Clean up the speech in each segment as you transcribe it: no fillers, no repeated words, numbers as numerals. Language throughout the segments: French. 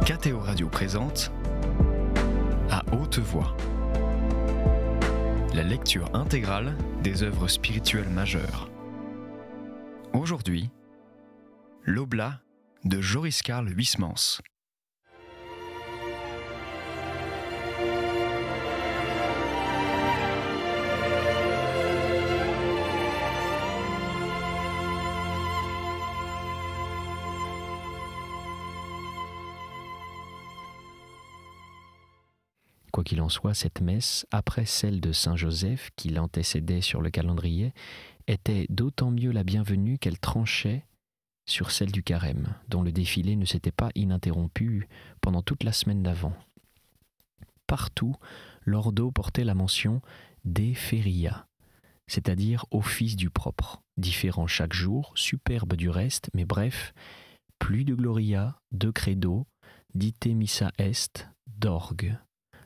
KTO Radio présente À haute voix, la lecture intégrale des œuvres spirituelles majeures. Aujourd'hui, l'Oblat de Joris Karl Huysmans. Quoi qu'il en soit, cette messe, après celle de Saint-Joseph qui l'antécédait sur le calendrier, était d'autant mieux la bienvenue qu'elle tranchait sur celle du carême, dont le défilé ne s'était pas ininterrompu pendant toute la semaine d'avant. Partout, l'ordo portait la mention « de feria », c'est-à-dire office du propre, différent chaque jour, superbe du reste, mais bref, plus de gloria, de credo, dite missa est, d'orgue.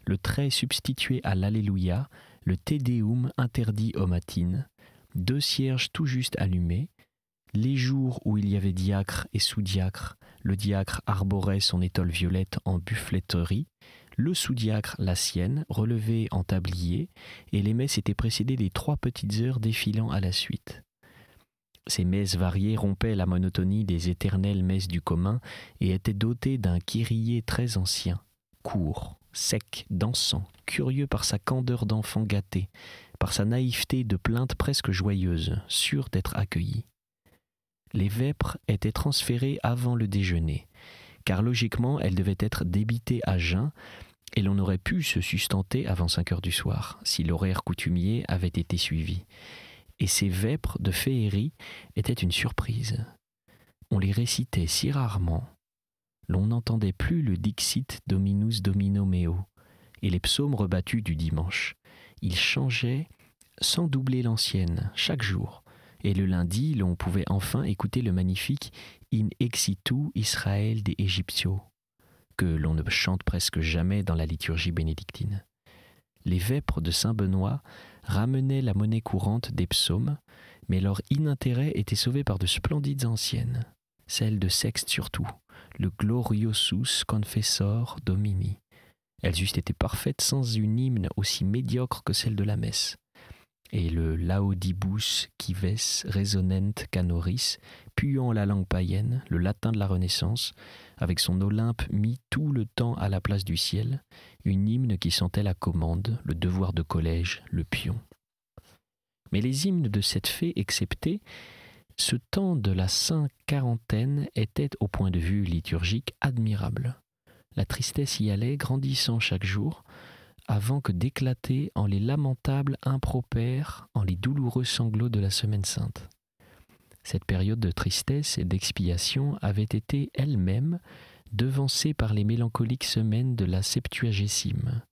Le trait substitué à l'Alléluia, le Te Deum interdit aux matines, 2 cierges tout juste allumés, les jours où il y avait diacre et sous-diacre, le diacre arborait son étole violette en buffleterie, le sous-diacre la sienne, relevée en tablier, et les messes étaient précédées des 3 petites heures défilant à la suite. Ces messes variées rompaient la monotonie des éternelles messes du commun et étaient dotées d'un kyrie très ancien, court, sec, dansant, curieux par sa candeur d'enfant gâté, par sa naïveté de plainte presque joyeuse, sûr d'être accueilli. Les vêpres étaient transférées avant le déjeuner, car logiquement elles devaient être débitées à jeun, et l'on aurait pu se sustenter avant 5 heures du soir, si l'horaire coutumier avait été suivi. Et ces vêpres de féerie étaient une surprise. On les récitait si rarement, l'on n'entendait plus le Dixit Dominus Domino meo et les psaumes rebattus du dimanche. Ils changeaient sans doubler l'ancienne, chaque jour. Et le lundi, l'on pouvait enfin écouter le magnifique In exitu Israël de Egyptio, que l'on ne chante presque jamais dans la liturgie bénédictine. Les vêpres de Saint-Benoît ramenaient la monnaie courante des psaumes, mais leur inintérêt était sauvé par de splendides anciennes, celles de Sexte surtout, le Gloriosus Confessor Domini. Elles eussent été parfaites sans une hymne aussi médiocre que celle de la messe. Et le Laudibus Cives Resonent Canoris, puant la langue païenne, le latin de la Renaissance, avec son Olympe mis tout le temps à la place du ciel, une hymne qui sentait la commande, le devoir de collège, le pion. Mais les hymnes de cette fée exceptés, ce temps de la Saint-Quarantaine était, au point de vue liturgique, admirable. La tristesse y allait, grandissant chaque jour, avant que d'éclater en les lamentables impropères, en les douloureux sanglots de la Semaine Sainte. Cette période de tristesse et d'expiation avait été elle-même devancée par les mélancoliques semaines de la Septuagésime,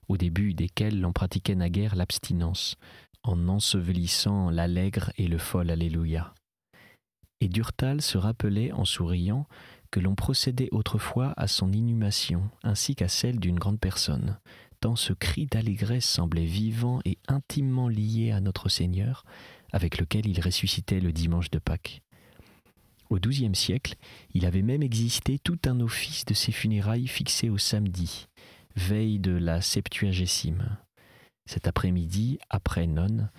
au début desquelles l'on pratiquait naguère l'abstinence, en ensevelissant l'allègre et le fol Alléluia. Et Durtal se rappelait en souriant que l'on procédait autrefois à son inhumation ainsi qu'à celle d'une grande personne, tant ce cri d'allégresse semblait vivant et intimement lié à notre Seigneur, avec lequel il ressuscitait le dimanche de Pâques. Au XIIe siècle, il avait même existé tout un office de ses funérailles fixé au samedi, veille de la Septuagésime. Cet après-midi, après nonne,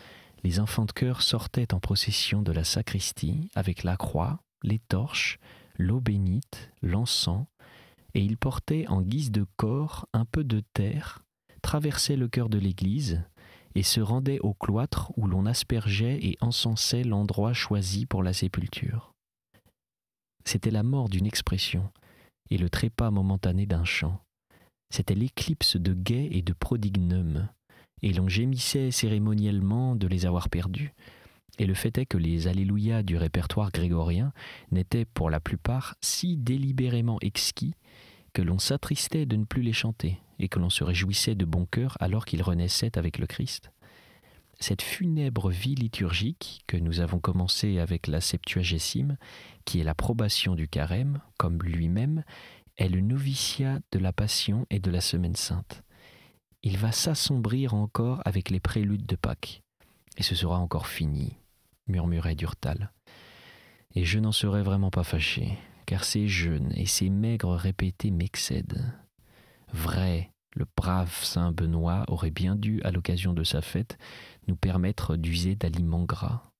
les enfants de chœur sortaient en procession de la sacristie avec la croix, les torches, l'eau bénite, l'encens, et ils portaient en guise de corps un peu de terre, traversaient le chœur de l'église et se rendaient au cloître où l'on aspergeait et encensait l'endroit choisi pour la sépulture. C'était la mort d'une expression et le trépas momentané d'un chant. C'était l'éclipse de guet et de prodignum, et l'on gémissait cérémoniellement de les avoir perdus. Et le fait est que les Alléluia du répertoire grégorien n'étaient pour la plupart si délibérément exquis que l'on s'attristait de ne plus les chanter et que l'on se réjouissait de bon cœur alors qu'ils renaissaient avec le Christ. Cette funèbre vie liturgique que nous avons commencée avec la Septuagésime, qui est l'approbation du carême, comme lui-même, est le noviciat de la Passion et de la Semaine Sainte. Il va s'assombrir encore avec les préludes de Pâques, et ce sera encore fini, murmurait Durtal. Et je n'en serais vraiment pas fâché, car ces jeûnes et ces maigres répétés m'excèdent. Vrai, le brave saint Benoît aurait bien dû, à l'occasion de sa fête, nous permettre d'user d'aliments gras.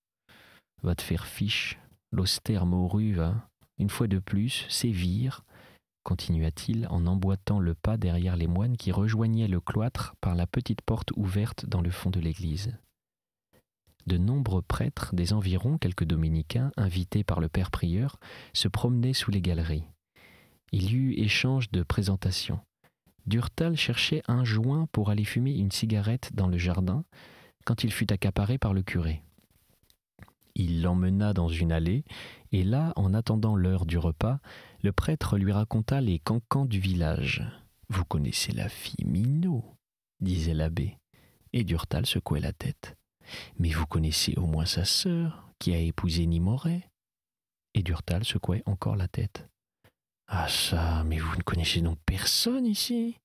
Va te faire fiche, l'austère morue va, une fois de plus, sévir, continua-t-il en emboîtant le pas derrière les moines qui rejoignaient le cloître par la petite porte ouverte dans le fond de l'église. De nombreux prêtres des environs, quelques dominicains, invités par le père prieur, se promenaient sous les galeries. Il y eut échange de présentations. Durtal cherchait un joint pour aller fumer une cigarette dans le jardin quand il fut accaparé par le curé. Il l'emmena dans une allée, et là, en attendant l'heure du repas, le prêtre lui raconta les cancans du village. « Vous connaissez la fille Minot ?» disait l'abbé, et Durtal secouait la tête. « Mais vous connaissez au moins sa sœur, qui a épousé Nimoret ?» Et Durtal secouait encore la tête. « Ah ça, mais vous ne connaissez donc personne ici ?»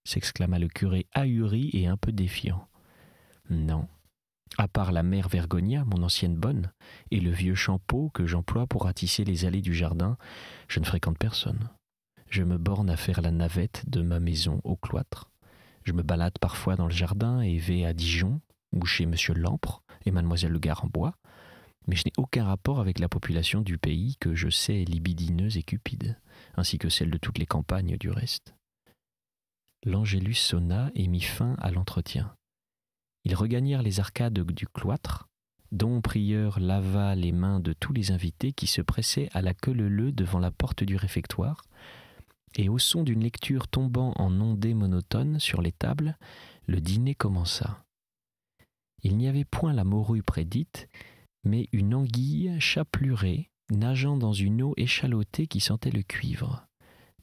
s'exclama le curé ahuri et un peu défiant. « Non. À part la mère Vergonia, mon ancienne bonne, et le vieux Champeau que j'emploie pour ratisser les allées du jardin, je ne fréquente personne. Je me borne à faire la navette de ma maison au cloître. Je me balade parfois dans le jardin et vais à Dijon, ou chez Monsieur Lampre et Mademoiselle Le Garambois, mais je n'ai aucun rapport avec la population du pays que je sais libidineuse et cupide, ainsi que celle de toutes les campagnes du reste. » L'Angélus sonna et mit fin à l'entretien. Ils regagnèrent les arcades du cloître, dont prieur lava les mains de tous les invités qui se pressaient à la queue leu-leu devant la porte du réfectoire, et au son d'une lecture tombant en ondées monotones sur les tables, le dîner commença. Il n'y avait point la morue prédite, mais une anguille chapelurée nageant dans une eau échalottée qui sentait le cuivre,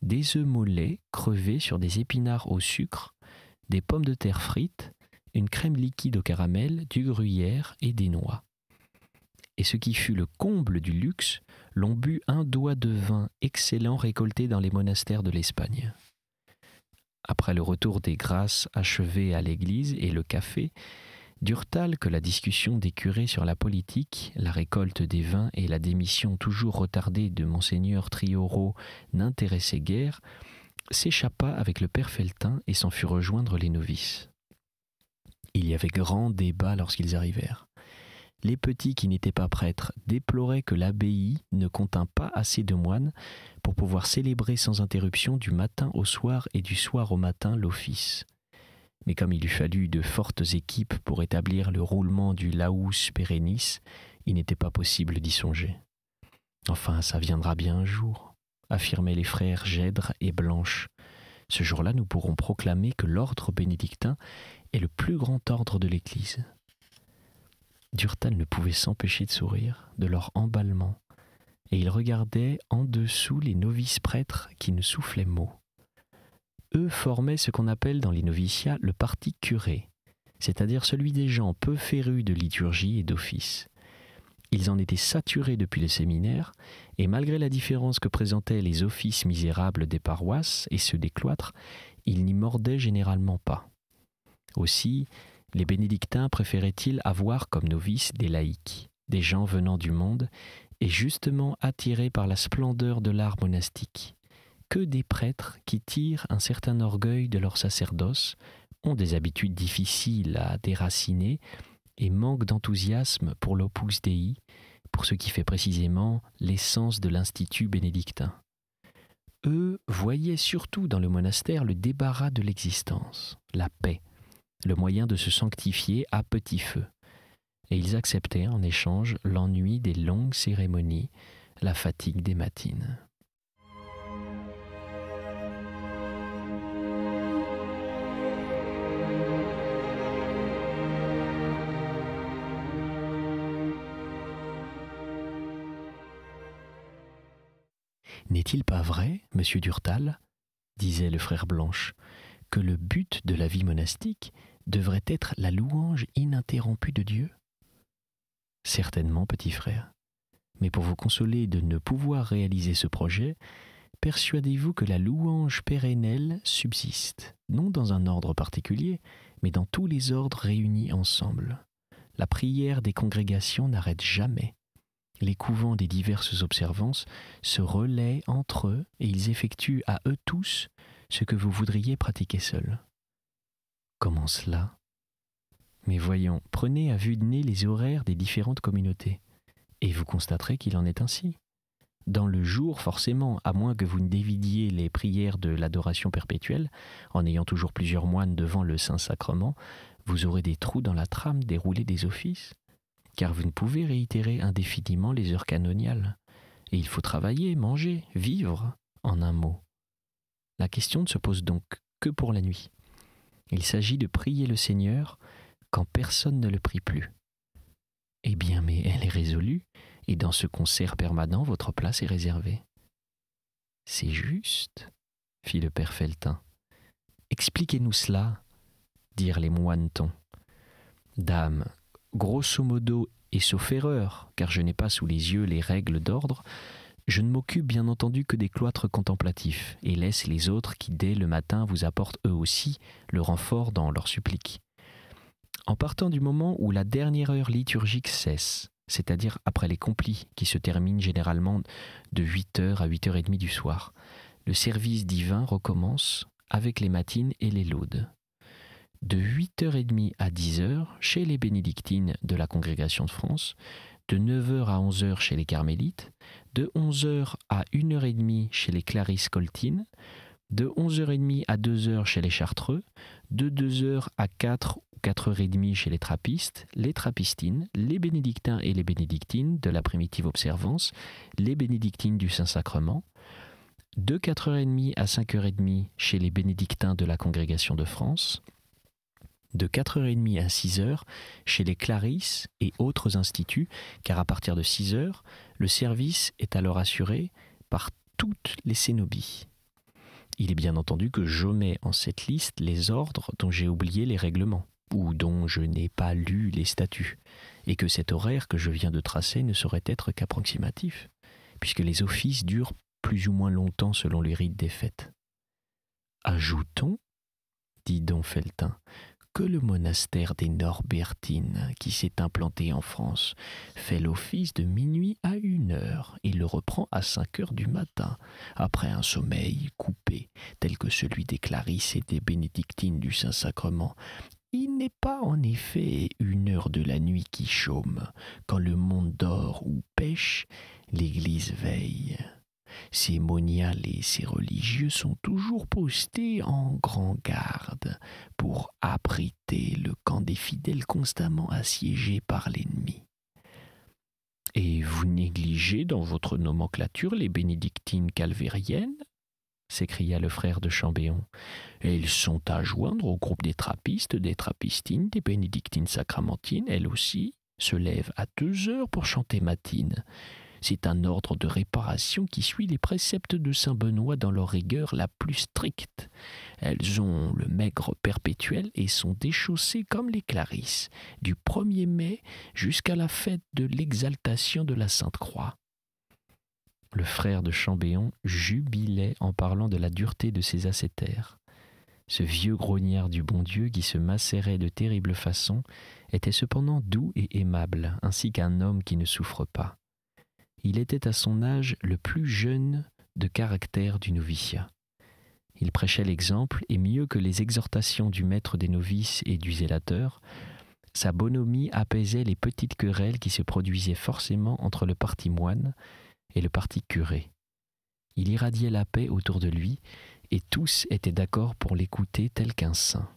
des œufs mollets crevés sur des épinards au sucre, des pommes de terre frites, une crème liquide au caramel, du gruyère et des noix. Et ce qui fut le comble du luxe, l'on but un doigt de vin excellent récolté dans les monastères de l'Espagne. Après le retour des grâces achevées à l'église et le café, Durtal, que la discussion des curés sur la politique, la récolte des vins et la démission toujours retardée de monseigneur Trioro n'intéressait guère, s'échappa avec le père Feltin et s'en fut rejoindre les novices. Il y avait grand débat lorsqu'ils arrivèrent. Les petits qui n'étaient pas prêtres déploraient que l'abbaye ne contint pas assez de moines pour pouvoir célébrer sans interruption du matin au soir et du soir au matin l'office. Mais comme il eût fallu de fortes équipes pour établir le roulement du laus perennis, il n'était pas possible d'y songer. « Enfin, ça viendra bien un jour », affirmaient les frères Gèdre et Blanche. « Ce jour-là, nous pourrons proclamer que l'ordre bénédictin est le plus grand ordre de l'Église. » Durtal ne pouvait s'empêcher de sourire, de leur emballement, et il regardait en dessous les novices prêtres qui ne soufflaient mot. Eux formaient ce qu'on appelle dans les noviciats le parti curé, c'est-à-dire celui des gens peu férus de liturgie et d'office. Ils en étaient saturés depuis le séminaire, et malgré la différence que présentaient les offices misérables des paroisses et ceux des cloîtres, ils n'y mordaient généralement pas. Aussi, les bénédictins préféraient-ils avoir comme novices des laïcs, des gens venant du monde et justement attirés par la splendeur de l'art monastique, que des prêtres qui tirent un certain orgueil de leur sacerdoce, ont des habitudes difficiles à déraciner et manquent d'enthousiasme pour l'Opus Dei, pour ce qui fait précisément l'essence de l'institut bénédictin. Eux voyaient surtout dans le monastère le débarras de l'existence, la paix, le moyen de se sanctifier à petit feu, et ils acceptaient en échange l'ennui des longues cérémonies, la fatigue des matines. « N'est-il pas vrai, monsieur Durtal, disait le frère Blanche, que le but de la vie monastique devrait être la louange ininterrompue de Dieu ? » ?»« Certainement, petit frère. Mais pour vous consoler de ne pouvoir réaliser ce projet, persuadez-vous que la louange pérennelle subsiste, non dans un ordre particulier, mais dans tous les ordres réunis ensemble. La prière des congrégations n'arrête jamais. les couvents des diverses observances se relaient entre eux et ils effectuent à eux tous ce que vous voudriez pratiquer seul. Comment cela ? Mais voyons, prenez à vue de nez les horaires des différentes communautés, et vous constaterez qu'il en est ainsi. Dans le jour, forcément, à moins que vous ne dévidiez les prières de l'adoration perpétuelle, en ayant toujours plusieurs moines devant le Saint-Sacrement, vous aurez des trous dans la trame déroulée des offices, car vous ne pouvez réitérer indéfiniment les heures canoniales. Et il faut travailler, manger, vivre, en un mot. La question ne se pose donc que pour la nuit. Il s'agit de prier le Seigneur quand personne ne le prie plus. Eh bien, mais elle est résolue, et dans ce concert permanent, votre place est réservée. C'est juste, fit le père Felletin. Expliquez-nous cela, dirent les moinetons. Dame, grosso modo, et sauf erreur, car je n'ai pas sous les yeux les règles d'ordre, je ne m'occupe bien entendu que des cloîtres contemplatifs, et laisse les autres qui, dès le matin, vous apportent eux aussi le renfort dans leurs suppliques. En partant du moment où la dernière heure liturgique cesse, c'est-à-dire après les complis qui se terminent généralement de 8h à 8h30 du soir, le service divin recommence avec les matines et les laudes. De 8h30 à 10h chez les bénédictines de la Congrégation de France, de 9h à 11h chez les carmélites, de 11h à 1h30 chez les clarisses coltines, de 11h30 à 2h chez les chartreux, de 2h à 4 ou 4h30 chez les trappistes, les trappistines, les bénédictins et les bénédictines de la primitive observance, les bénédictines du Saint-Sacrement, de 4h30 à 5h30 chez les bénédictins de la Congrégation de France, de 4h30 à 6h chez les clarisses et autres instituts, car à partir de 6h, le service est alors assuré par toutes les cénobies. Il est bien entendu que j'omets en cette liste les ordres dont j'ai oublié les règlements, ou dont je n'ai pas lu les statuts, et que cet horaire que je viens de tracer ne saurait être qu'approximatif, puisque les offices durent plus ou moins longtemps selon les rites des fêtes. Ajoutons, dit don Felletin, que le monastère des Norbertines, qui s'est implanté en France, fait l'office de minuit à 1h et le reprend à 5h du matin, après un sommeil coupé, tel que celui des clarisses et des bénédictines du Saint-Sacrement. Il n'est pas en effet 1h de la nuit qui chôme. Quand le monde dort ou pêche, l'Église veille. Ces moniales et ces religieux sont toujours postés en grand garde pour abriter le camp des fidèles constamment assiégés par l'ennemi. Et vous négligez dans votre nomenclature les bénédictines calvériennes ? S'écria le frère de Chambéon. Elles sont à joindre au groupe des trappistes, des trappistines, des bénédictines sacramentines. Elles aussi se lèvent à 2h pour chanter matines. C'est un ordre de réparation qui suit les préceptes de saint Benoît dans leur rigueur la plus stricte. Elles ont le maigre perpétuel et sont déchaussées comme les clarisses, du 1er mai jusqu'à la fête de l'exaltation de la Sainte Croix. Le frère de Chambéon jubilait en parlant de la dureté de ces ascétaires. Ce vieux grognard du bon Dieu qui se macérait de terrible façon était cependant doux et aimable, ainsi qu'un homme qui ne souffre pas. Il était à son âge le plus jeune de caractère du noviciat. Il prêchait l'exemple, et mieux que les exhortations du maître des novices et du zélateur, sa bonhomie apaisait les petites querelles qui se produisaient forcément entre le parti moine et le parti curé. Il irradiait la paix autour de lui, et tous étaient d'accord pour l'écouter tel qu'un saint.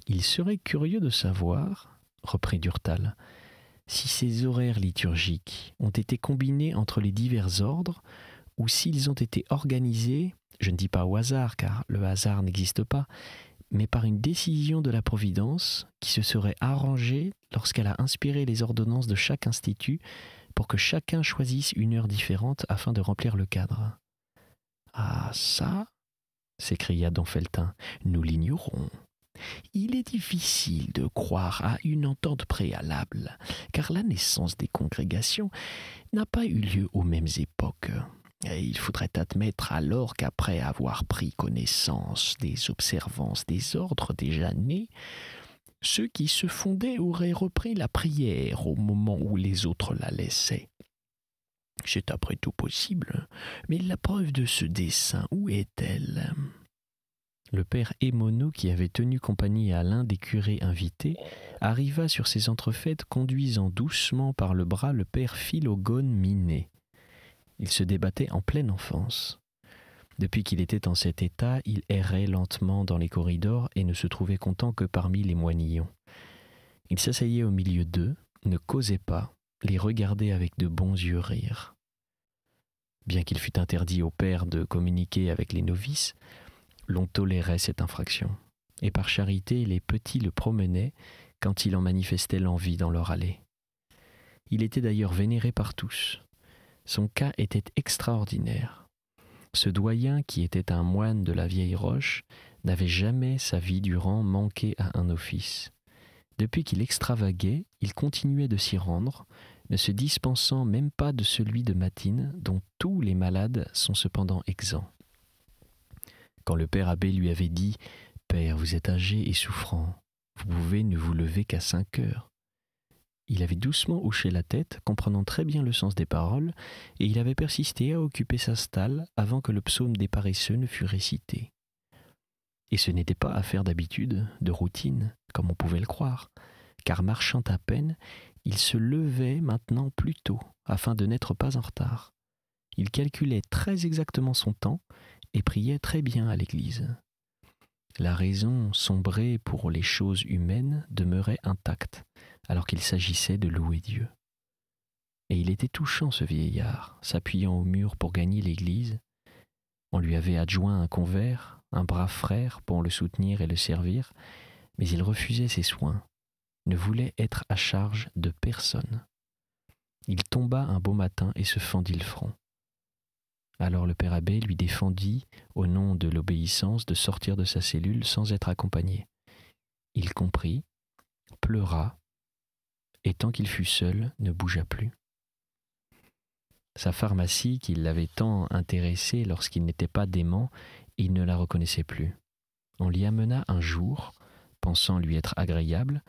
Il serait curieux de savoir, reprit Durtal, si ces horaires liturgiques ont été combinés entre les divers ordres ou s'ils ont été organisés, je ne dis pas au hasard car le hasard n'existe pas, mais par une décision de la Providence qui se serait arrangée lorsqu'elle a inspiré les ordonnances de chaque institut pour que chacun choisisse une heure différente afin de remplir le cadre. « Ah ça !» s'écria don Felletin, « nous l'ignorons. Il est difficile de croire à une entente préalable, car la naissance des congrégations n'a pas eu lieu aux mêmes époques. Et il faudrait admettre alors qu'après avoir pris connaissance des observances des ordres déjà nés, Ceux qui se fondaient auraient repris la prière au moment où les autres la laissaient. C'est après tout possible, mais la preuve de ce dessein, où est-elle ? Le père Émono, qui avait tenu compagnie à l'un des curés invités, arriva sur ces entrefaites conduisant doucement par le bras le père Philogone Minet. Il se débattait en pleine enfance. Depuis qu'il était en cet état, il errait lentement dans les corridors et ne se trouvait content que parmi les moinillons. Il s'asseyait au milieu d'eux, ne causait pas, les regardait avec de bons yeux rire. Bien qu'il fût interdit au père de communiquer avec les novices, l'on tolérait cette infraction, et par charité les petits le promenaient quand il en manifestait l'envie dans leur allée. Il était d'ailleurs vénéré par tous. Son cas était extraordinaire. Ce doyen, qui était un moine de la vieille roche, n'avait jamais sa vie durant manqué à un office. Depuis qu'il extravaguait, il continuait de s'y rendre, ne se dispensant même pas de celui de matine, dont tous les malades sont cependant exempts. Quand le père abbé lui avait dit « Père, vous êtes âgé et souffrant, vous pouvez ne vous lever qu'à 5 heures », il avait doucement hoché la tête, comprenant très bien le sens des paroles, et il avait persisté à occuper sa stalle avant que le psaume des paresseux ne fût récité. Et ce n'était pas affaire d'habitude, de routine, comme on pouvait le croire, car marchant à peine, il se levait maintenant plus tôt, afin de n'être pas en retard. Il calculait très exactement son temps et priait très bien à l'église. La raison sombrée pour les choses humaines demeurait intacte, alors qu'il s'agissait de louer Dieu. Et il était touchant, ce vieillard, s'appuyant au mur pour gagner l'église. On lui avait adjoint un convers, un brave frère pour le soutenir et le servir, mais il refusait ses soins, ne voulait être à charge de personne. Il tomba un beau matin et se fendit le front. Alors le père abbé lui défendit, au nom de l'obéissance, de sortir de sa cellule sans être accompagné. Il comprit, pleura, et tant qu'il fut seul, ne bougea plus. Sa pharmacie, qui l'avait tant intéressé lorsqu'il n'était pas dément, il ne la reconnaissait plus. On l'y amena un jour, pensant lui être agréable.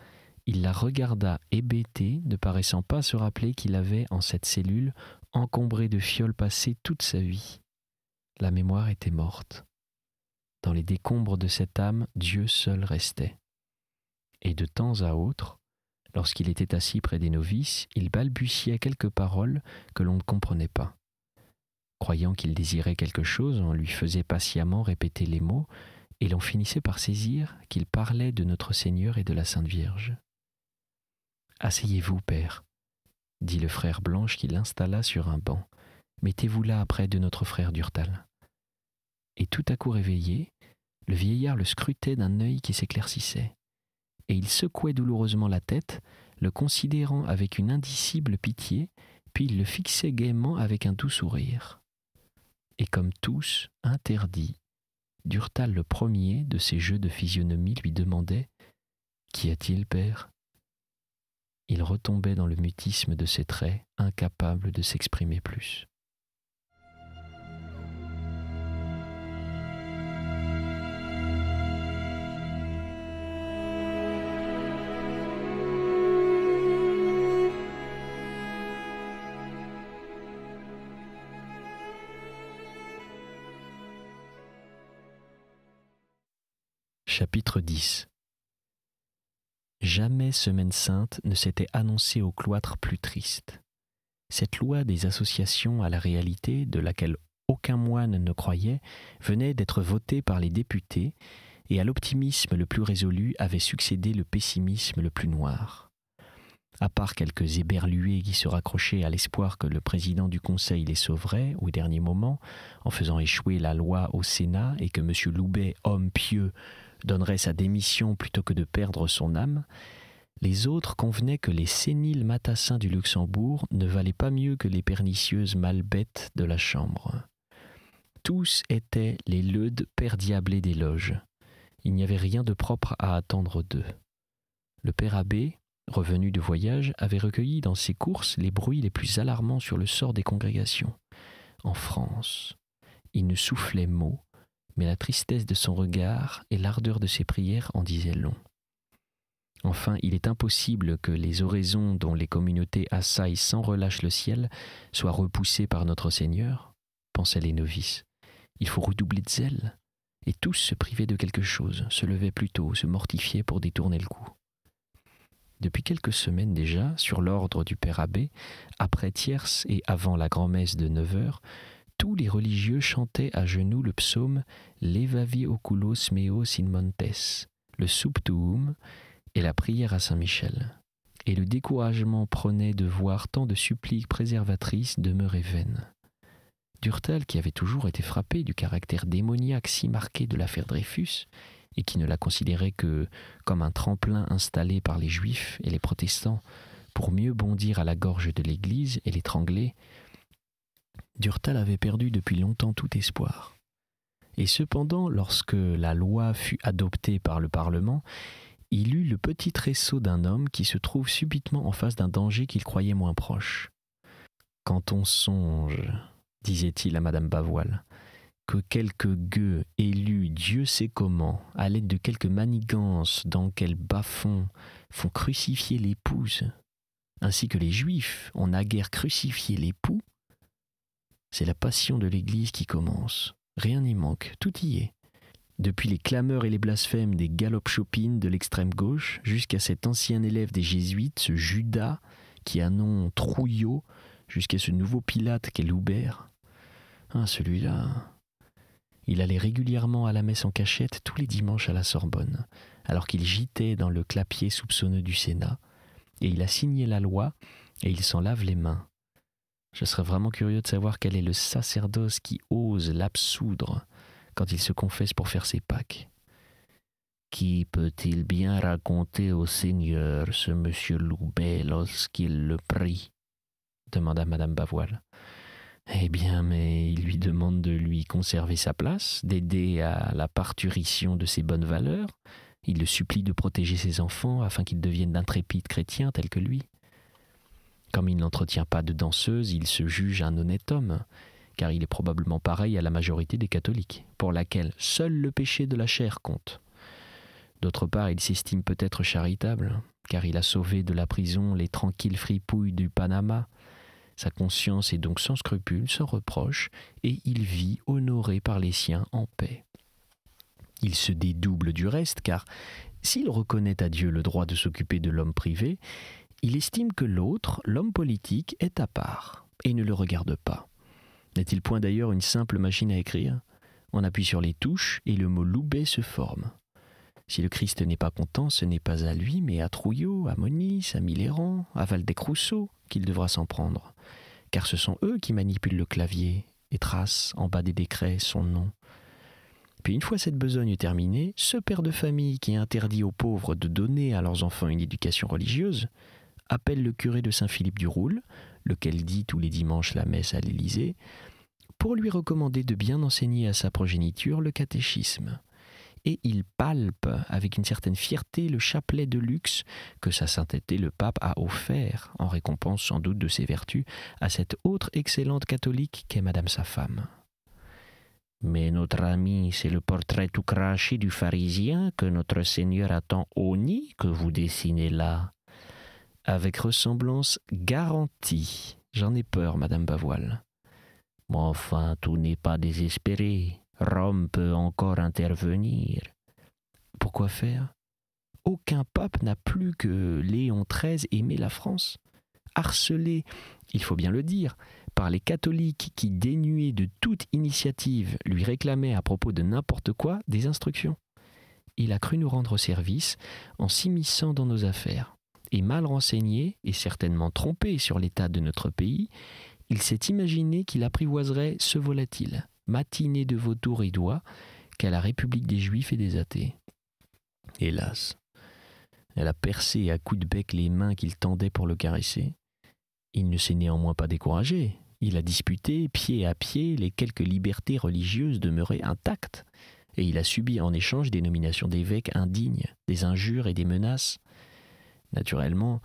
Il la regarda hébété, ne paraissant pas se rappeler qu'il avait, en cette cellule, encombré de fioles passées toute sa vie. La mémoire était morte. Dans les décombres de cette âme, Dieu seul restait. Et de temps à autre, lorsqu'il était assis près des novices, il balbutiait quelques paroles que l'on ne comprenait pas. Croyant qu'il désirait quelque chose, on lui faisait patiemment répéter les mots, et l'on finissait par saisir qu'il parlait de notre Seigneur et de la Sainte Vierge. « Asseyez-vous, père », dit le frère Blanche qui l'installa sur un banc. « Mettez-vous là près de notre frère Durtal. » Et tout à coup réveillé, le vieillard le scrutait d'un œil qui s'éclaircissait, et il secouait douloureusement la tête, le considérant avec une indicible pitié, puis il le fixait gaiement avec un doux sourire. Et comme tous, interdits, Durtal le premier de ces jeux de physionomie lui demandait « Qu'y a-t-il, père ?» Il retombait dans le mutisme de ses traits, incapable de s'exprimer plus. Chapitre 10. Jamais Semaine Sainte ne s'était annoncée au cloître plus triste. Cette loi des associations à la réalité, de laquelle aucun moine ne croyait, venait d'être votée par les députés, et à l'optimisme le plus résolu avait succédé le pessimisme le plus noir. À part quelques éberlués qui se raccrochaient à l'espoir que le président du Conseil les sauverait au dernier moment, en faisant échouer la loi au Sénat et que M. Loubet, homme pieux, donnerait sa démission plutôt que de perdre son âme, les autres convenaient que les séniles matassins du Luxembourg ne valaient pas mieux que les pernicieuses malbêtes de la Chambre. Tous étaient les leudes pères diablés des loges. Il n'y avait rien de propre à attendre d'eux. Le père abbé, revenu de voyage, avait recueilli dans ses courses les bruits les plus alarmants sur le sort des congrégations. En France, il ne soufflait mot, mais la tristesse de son regard et l'ardeur de ses prières en disaient long. Enfin, il est impossible que les oraisons dont les communautés assaillent sans relâche le ciel soient repoussées par notre Seigneur, pensaient les novices. Il faut redoubler de zèle. Et tous se privaient de quelque chose, se levaient plus tôt, se mortifiaient pour détourner le coup. Depuis quelques semaines déjà, sur l'ordre du père abbé, après tierce et avant la grand-messe de 9h, tous les religieux chantaient à genoux le psaume « Levavi oculos meos in montes », le Subtuum et la prière à Saint-Michel. Et le découragement prenait de voir tant de suppliques préservatrices demeurer vaines. Durtal, qui avait toujours été frappé du caractère démoniaque si marqué de l'affaire Dreyfus, et qui ne la considérait que comme un tremplin installé par les Juifs et les protestants pour mieux bondir à la gorge de l'Église et l'étrangler, Durtal avait perdu depuis longtemps tout espoir. Et cependant, lorsque la loi fut adoptée par le Parlement, il eut le petit tressaut d'un homme qui se trouve subitement en face d'un danger qu'il croyait moins proche. « Quand on songe, disait-il à Madame Bavoil, que quelques gueux élus Dieu sait comment, à l'aide de quelques manigances dans quel bas-fond, font crucifier l'épouse, ainsi que les Juifs ont naguère crucifié l'époux, c'est la passion de l'Église qui commence. Rien n'y manque, tout y est. Depuis les clameurs et les blasphèmes des galop-chopines de l'extrême gauche, jusqu'à cet ancien élève des jésuites, ce Judas, qui a nom Trouillot, jusqu'à ce nouveau Pilate qu'est Loubert. Ah, celui-là, il allait régulièrement à la messe en cachette tous les dimanches à la Sorbonne, alors qu'il gîtait dans le clapier soupçonneux du Sénat, et il a signé la loi, et il s'en lave les mains. Je serais vraiment curieux de savoir quel est le sacerdoce qui ose l'absoudre quand il se confesse pour faire ses Pâques. Qui peut-il bien raconter au Seigneur ce monsieur Loubet lorsqu'il le prie ? Demanda Madame Bavoil. Eh bien, mais il lui demande de lui conserver sa place, d'aider à la parturition de ses bonnes valeurs. Il le supplie de protéger ses enfants afin qu'ils deviennent d'intrépides chrétiens tels que lui. Comme il n'entretient pas de danseuse, il se juge un honnête homme, car il est probablement pareil à la majorité des catholiques, pour laquelle seul le péché de la chair compte. D'autre part, il s'estime peut-être charitable, car il a sauvé de la prison les tranquilles fripouilles du Panama. Sa conscience est donc sans scrupule, sans reproche, et il vit honoré par les siens en paix. Il se dédouble du reste, car s'il reconnaît à Dieu le droit de s'occuper de l'homme privé, il estime que l'autre, l'homme politique, est à part et ne le regarde pas. N'est-il point d'ailleurs une simple machine à écrire ? On appuie sur les touches et le mot Loubet se forme. Si le Christ n'est pas content, ce n'est pas à lui, mais à Trouillot, à Moniz, à Millerand, à Valdec-Rousseau qu'il devra s'en prendre. Car ce sont eux qui manipulent le clavier et tracent en bas des décrets son nom. Puis une fois cette besogne terminée, ce père de famille qui interdit aux pauvres de donner à leurs enfants une éducation religieuse appelle le curé de Saint-Philippe du Roule, lequel dit tous les dimanches la messe à l'Élysée, pour lui recommander de bien enseigner à sa progéniture le catéchisme. Et il palpe avec une certaine fierté le chapelet de luxe que sa sainteté le pape a offert, en récompense sans doute de ses vertus, à cette autre excellente catholique qu'est madame sa femme. Mais notre ami, c'est le portrait tout craché du pharisien que notre Seigneur a tant honni que vous dessinez là. Avec ressemblance garantie. J'en ai peur, madame Bavoil. Mais enfin, tout n'est pas désespéré. Rome peut encore intervenir. Pourquoi faire ? Aucun pape n'a plus que Léon XIII aimé la France. Harcelé, il faut bien le dire, par les catholiques qui, dénués de toute initiative, lui réclamaient à propos de n'importe quoi des instructions. Il a cru nous rendre service en s'immisçant dans nos affaires. Et mal renseigné, et certainement trompé sur l'état de notre pays, il s'est imaginé qu'il apprivoiserait ce volatile, matinée de vautours et d'oies, qu'est la République des Juifs et des athées. Hélas, elle a percé à coups de bec les mains qu'il tendait pour le caresser. Il ne s'est néanmoins pas découragé. Il a disputé, pied à pied, les quelques libertés religieuses demeurées intactes, et il a subi en échange des nominations d'évêques indignes, des injures et des menaces. Naturellement,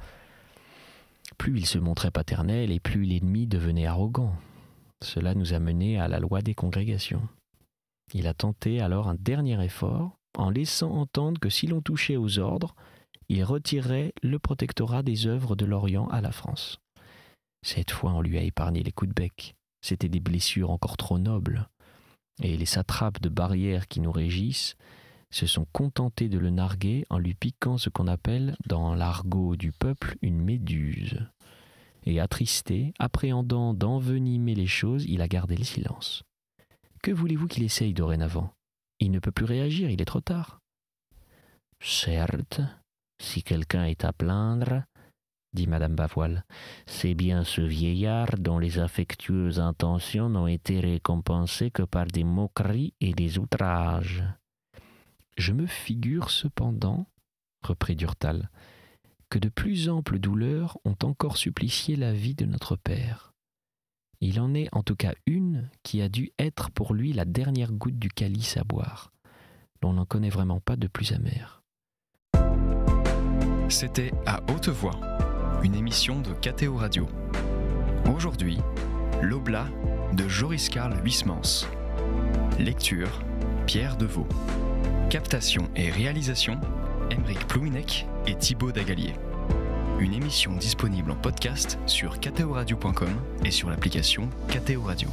plus il se montrait paternel et plus l'ennemi devenait arrogant. Cela nous a menés à la loi des congrégations. Il a tenté alors un dernier effort en laissant entendre que si l'on touchait aux ordres, il retirait le protectorat des œuvres de l'Orient à la France. Cette fois, on lui a épargné les coups de bec. C'étaient des blessures encore trop nobles. Et les satrapes de barrières qui nous régissent se sont contentés de le narguer en lui piquant ce qu'on appelle, dans l'argot du peuple, une méduse. Et attristé, appréhendant d'envenimer les choses, il a gardé le silence. Que voulez-vous qu'il essaye dorénavant ? Il ne peut plus réagir, il est trop tard. « Certes, si quelqu'un est à plaindre, dit Madame Bavoil, c'est bien ce vieillard dont les affectueuses intentions n'ont été récompensées que par des moqueries et des outrages. » Je me figure cependant, reprit Durtal, que de plus amples douleurs ont encore supplicié la vie de notre père. Il en est en tout cas une qui a dû être pour lui la dernière goutte du calice à boire. L'on n'en connaît vraiment pas de plus amer. C'était À haute voix, une émission de KTO Radio. Aujourd'hui, L'Oblat de Joris Karl Huysmans. Lecture, Pierre Deveau. Captation et réalisation, Aymeric Plouinec et Thibaut Dagalier. Une émission disponible en podcast sur ktoradio.com et sur l'application KTO Radio.